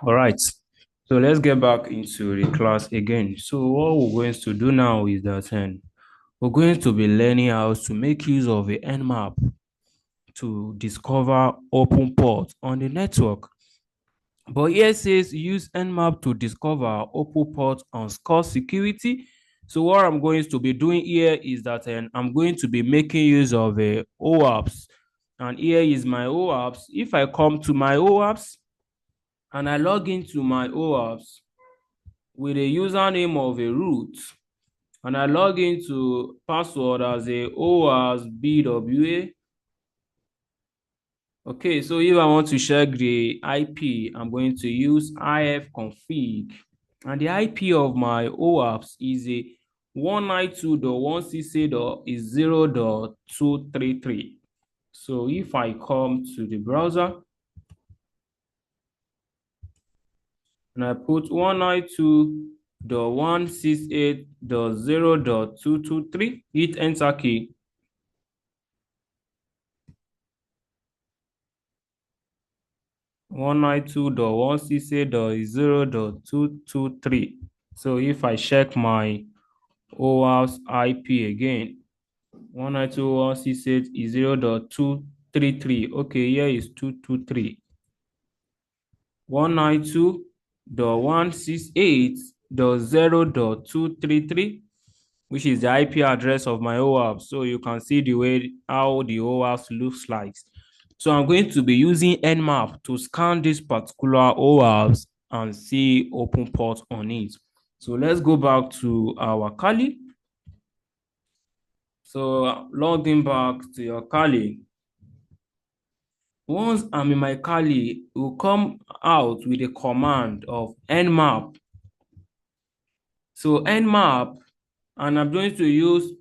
All right, so let's get back into the class again. So what we're going to do now is that we're going to be learning how to make use of a Nmap to discover open ports on the network. But here says use Nmap to discover open ports on score security. So what I'm going to be doing here is that I'm going to be making use of a OAuth. And here is my OAuth. If I come to my OAuth and I log into my OAuth with a username of a root, and I log into password as a OAuth BWA. Okay, so if I want to check the IP, I'm going to use ifconfig, and the IP of my OAuth is a 192.168.0.233. So if I come to the browser and I put 192.168.0.223, hit enter key. One 192.168.0.223. So if I check my OAuth IP again, 192.168 is 0.233. Okay, here is 223. 192.168.0.233, which is the IP address of my OAuth. So you can see the way how the OAuth looks like. So I'm going to be using Nmap to scan this particular OAuth and see open port on it. So let's go back to our Kali. So logging back to your Kali. Once I'm in my Kali, it will come out with a command of Nmap. So Nmap, and I'm going to use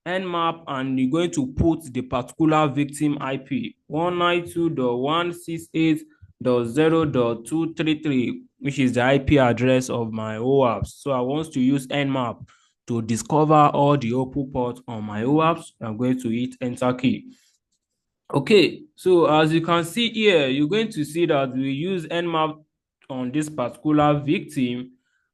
Nmap, and you're going to put the particular victim IP 192.168.0.233, which is the IP address of my OAuth. So I want to use Nmap to discover all the open ports on my OAuth. I'm going to hit enter key. Okay, so as you can see here, you're going to see that we use Nmap on this particular victim.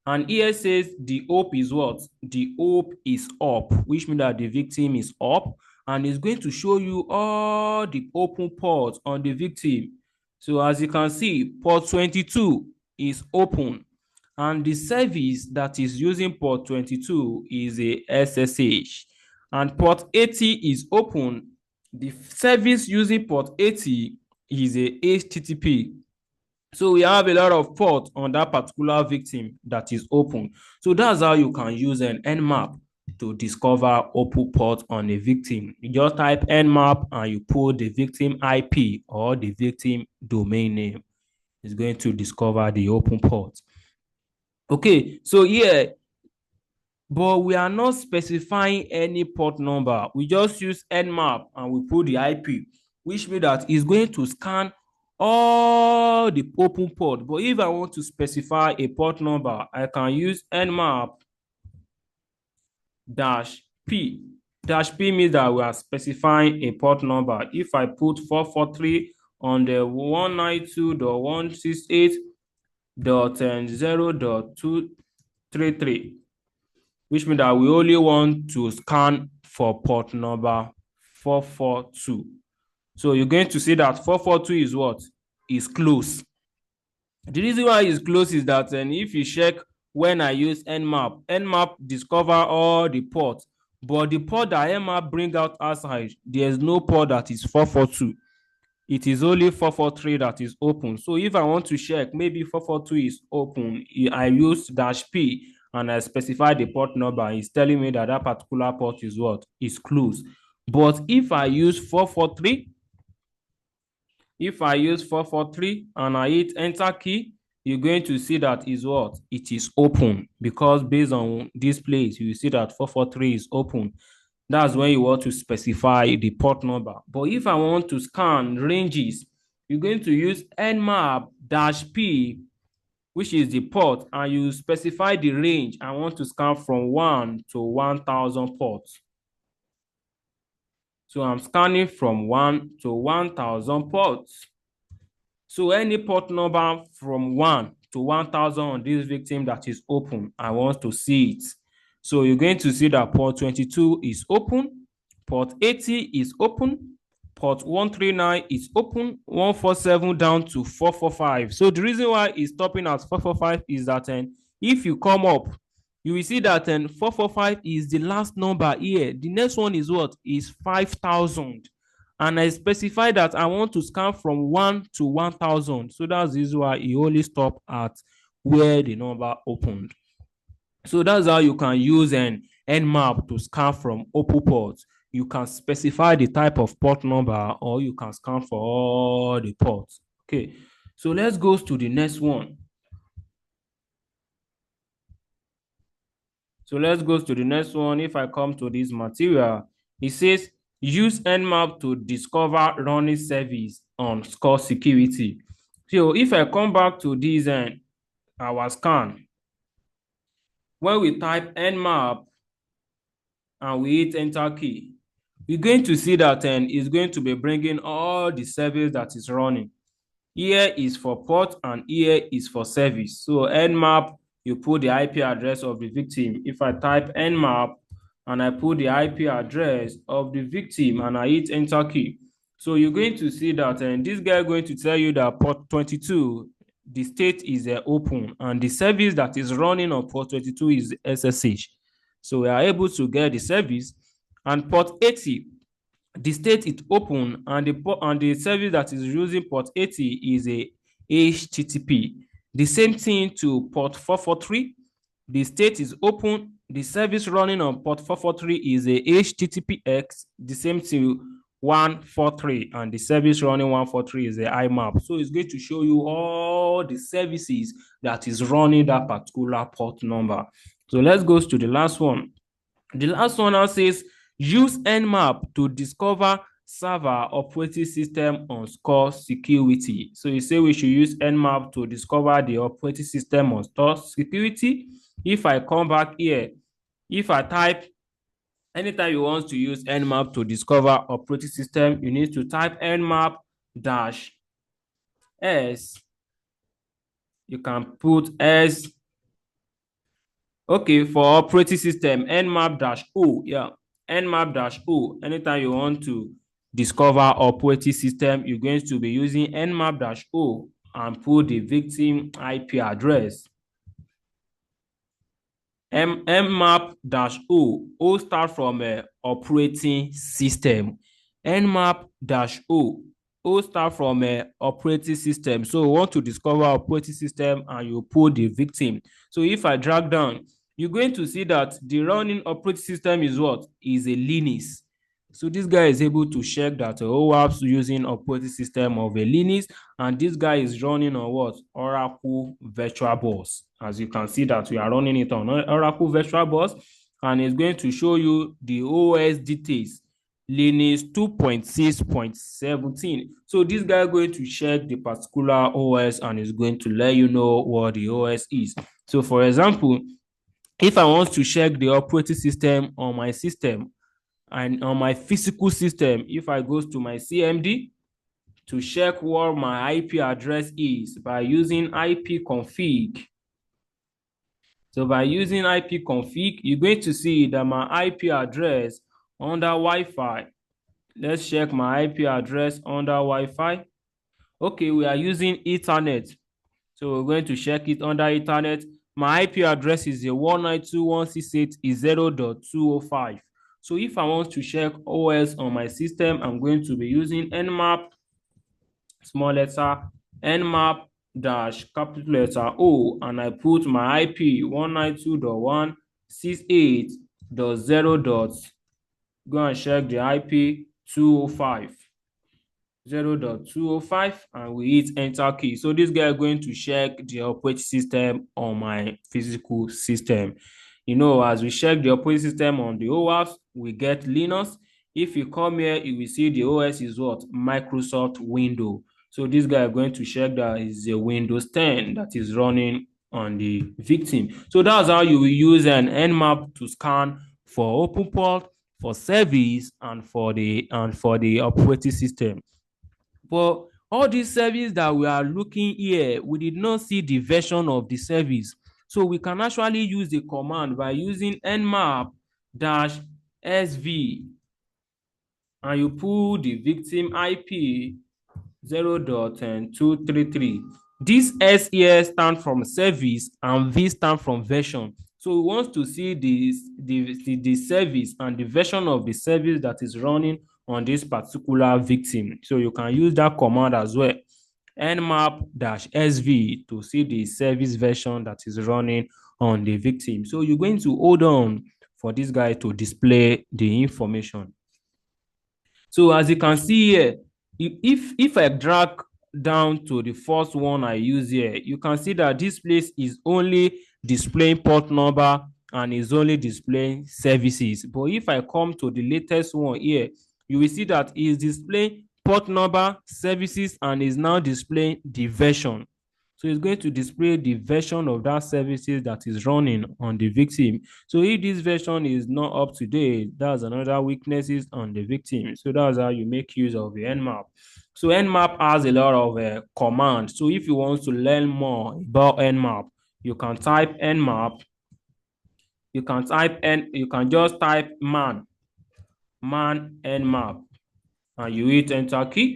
And here says the OP is what? The OP is up, which means that the victim is up. And it's going to show you all the open ports on the victim. So as you can see, port 22 is open. And the service that is using port 22 is a SSH. And port 80 is open. The service using port 80 is a HTTP. So we have a lot of ports on that particular victim that is open. So that's how you can use an Nmap to discover open port on a victim. You just type Nmap and you put the victim IP or the victim domain name. It's going to discover the open port. Okay, so here, but we are not specifying any port number. We just use Nmap and we put the IP, which means that it's going to scan all the open port. But if I want to specify a port number, I can use Nmap -p. -p means that we are specifying a port number. If I put 443 on the 192.168.0.233, which means that we only want to scan for port number 442. So you're going to see that 442 is what? Is close. The reason why it's close is that if you check when I use Nmap discover all the ports, but the port that Nmap bring out outside, there's no port that is 442. It is only 443 that is open. So if I want to check, maybe 442 is open, I use -p and I specify the port number. It's telling me that that particular port is what? Is closed. But if I use 443, and I hit enter key, you're going to see that is what? It is open, because based on this place, you see that 443 is open. That's when you want to specify the port number. But if I want to scan ranges, you're going to use Nmap -p, which is the port, and you specify the range. I want to scan from 1 to 1,000 ports. So I'm scanning from 1 to 1,000 ports. So any port number from 1 to 1000 on this victim that is open. I want to see it. So you're going to see that port 22 is open, port 80 is open, port 139 is open, 147 down to 445. So the reason why it's stopping at 445 is that if you come up, you will see that 445 is the last number here. The next one is what? Is 5000. And I specify that I want to scan from 1 to 1000. So that's the reason why it only stop at where the number opened. So that's how you can use an Nmap to scan from open ports. You can specify the type of port number, or you can scan for all the ports. Okay, so let's go to the next one. So let's go to the next one. If I come to this material, it says use Nmap to discover running service on score security. So if I come back to this our scan, when we type Nmap and we hit enter key, we're going to see that it's going to be bringing all the service that is running. Here is for port and here is for service. So Nmap, you put the IP address of the victim. If I type Nmap and I put the IP address of the victim and I hit enter key, so you're going to see that this guy is going to tell you that port 22, the state is open, and the service that is running on port 22 is SSH. So we are able to get the service. And port 80, the state is open, and the service that is using port 80 is a HTTP. The same thing to port 443. The state is open. The service running on port 443 is a HTTPX. The same to 143, and the service running 143 is a IMAP. So it's going to show you all the services that is running that particular port number. So let's go to the last one. The last one now says use Nmap to discover server operating system on score security. So you say we should use Nmap to discover the operating system on score security. If I come back here, if I type, anytime you want to use Nmap to discover operating system, you need to type Nmap dash S. You can put S. Okay, for operating system, Nmap dash O. Yeah, Nmap dash O. Anytime you want to discover operating system, you're going to be using Nmap dash O and put the victim IP address. Nmap dash O. O start from operating system. Nmap dash O. O start from operating system. So we want to discover operating system, and you put the victim. So if I drag down, you're going to see that the running operating system is what? Is a Linux. So this guy is able to check that OWASP using operating system of a Linux, and this guy is running on what? Oracle VirtualBox. As you can see that we are running it on Oracle VirtualBox, and it's going to show you the OS details. Linux 2.6.17. So this guy is going to check the particular OS and is going to let you know what the OS is. So for example, if I want to check the operating system on my system and on my physical system, if I go to my CMD to check what my IP address is by using ipconfig. So by using ipconfig, you're going to see that my IP address under Wi-Fi. Let's check my IP address under Wi-Fi. Okay, we are using Ethernet. So we're going to check it under Ethernet. My IP address is 192.168.0.205. So if I want to check OS on my system, I'm going to be using Nmap, small letter, Nmap dash capital letter O, and I put my IP 192.168.0. Go and check the IP 205. 0.205, and we hit enter key. So this guy is going to check the operating system on my physical system. You know, as we check the operating system on the OS, we get Linux. If you come here, you will see the OS is what? Microsoft Windows. So this guy is going to check that is a Windows 10 that is running on the victim. So that's how you will use an Nmap to scan for open port, for service, and for the operating system. But all these services that we are looking here, we did not see the version of the service. So we can actually use the command by using nmap -sv, and you pull the victim IP 0.233. This S here stand from service and V stand from version. So we want to see the service and the version of the service that is running on this particular victim. So you can use that command as well, nmap-sv, to see the service version that is running on the victim. So you're going to hold on for this guy to display the information. So as you can see here, if I drag down to the first one I use here, you can see that this place is only displaying port number and is only displaying services. But if I come to the latest one here, you will see that it is displaying port number, services, and is now displaying the version. So it's going to display the version of that services that is running on the victim. So if this version is not up to date, that's another weaknesses on the victim. So that's how you make use of the Nmap. So Nmap has a lot of commands. So if you want to learn more about Nmap, you can type Nmap. You can just type man Nmap, and you hit enter key.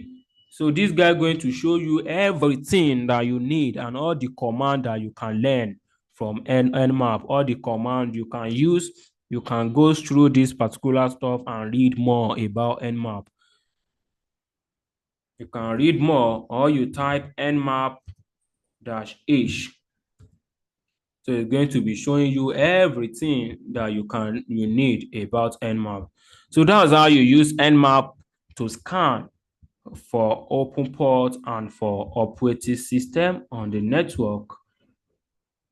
So this guy going to show you everything that you need and all the command that you can learn from Nmap, all the command you can use. You can go through this particular stuff and read more about Nmap. You can read more, or you type nmap-h. So it's going to be showing you everything that you need about Nmap. So that's how you use Nmap to scan for open port and for operating system on the network.